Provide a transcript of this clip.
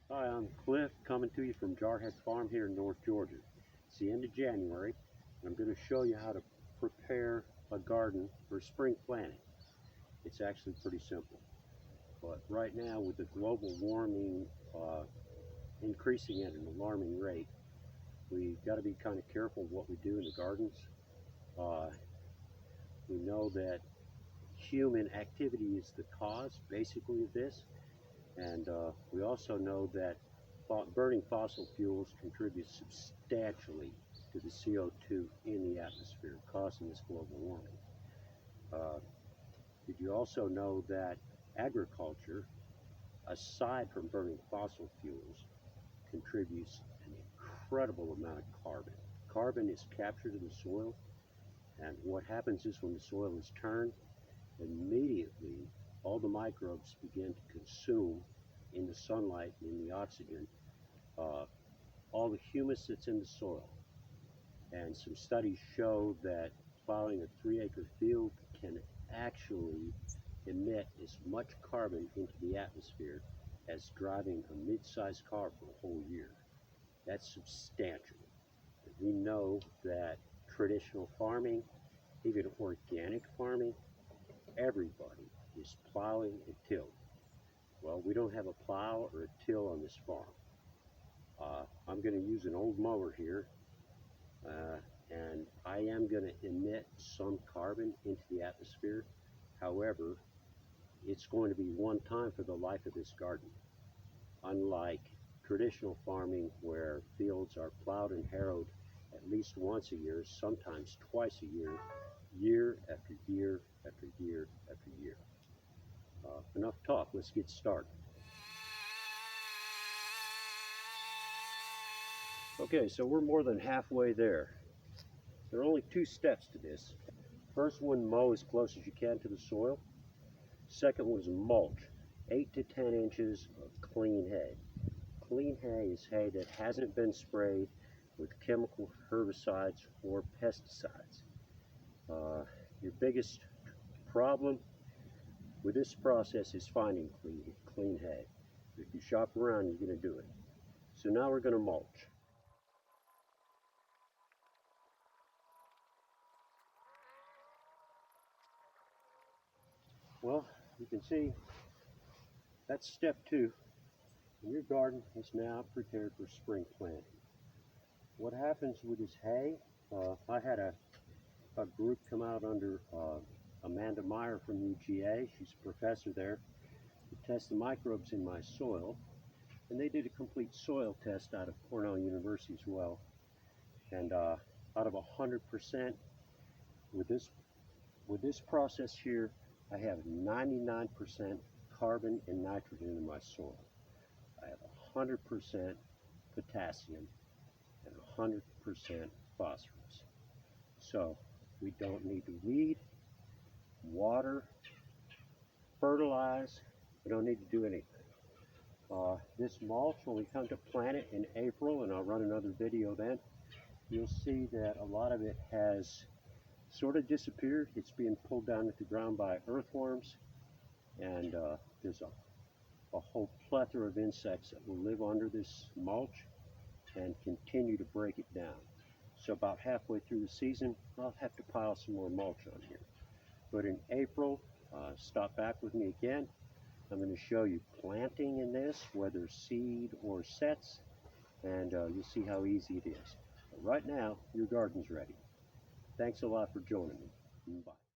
Hi, I'm Cliff coming to you from Jarhead Farm here in North Georgia. It's the end of January and I'm going to show you how to prepare a garden for spring planting. It's actually pretty simple, but right now with the global warming increasing at an alarming rate, we've got to be kind of careful what we do in the gardens. We know that human activity is the cause basically of this, and we also know that burning fossil fuels contributes substantially to the CO2 in the atmosphere, causing this global warming. Did you also know that agriculture, aside from burning fossil fuels, contributes an incredible amount of carbon? Carbon is captured in the soil, and what happens is when the soil is turned, immediately all the microbes begin to consume in the sunlight and in the oxygen all the humus that's in the soil. And some studies show that plowing a 3-acre field can actually emit as much carbon into the atmosphere as driving a mid-sized car for a whole year. That's substantial. And we know that traditional farming, even organic farming, everybody is plowing and tilling. Well, we don't have a plow or a till on this farm. I'm going to use an old mower here, and I am going to emit some carbon into the atmosphere. However, it's going to be one time for the life of this garden. Unlike traditional farming where fields are plowed and harrowed at least once a year, sometimes twice a year, year after year after year after year. Enough talk, let's get started. Okay, so we're more than halfway there. There are only 2 steps to this. First one, mow as close as you can to the soil. Second one is mulch, 8 to 10 inches of clean hay. Clean hay is hay that hasn't been sprayed with chemical herbicides or pesticides. Your biggest problem with this process is finding clean hay. If you shop around, you're going to do it. So now we're going to mulch. Well, you can see that's step 2, and your garden is now prepared for spring planting. What happens with this hay, I had a group come out under Amanda Meyer from UGA, she's a professor there, to test the microbes in my soil, and they did a complete soil test out of Cornell University as well, and out of 100% with this process here, I have 99% carbon and nitrogen in my soil. I have 100% potassium and 100% phosphorus. So we don't need to weed, water, fertilize. We don't need to do anything. This mulch, when we come to plant it in April, and I'll run another video then, you'll see that a lot of it has sort of disappeared. It's being pulled down at the ground by earthworms, and there's a whole plethora of insects that will live under this mulch and continue to break it down. So about halfway through the season, I'll have to pile some more mulch on here. But in April, stop back with me again. I'm going to show you planting in this, whether seed or sets, and you'll see how easy it is. But right now, your garden's ready. Thanks a lot for joining me. Bye.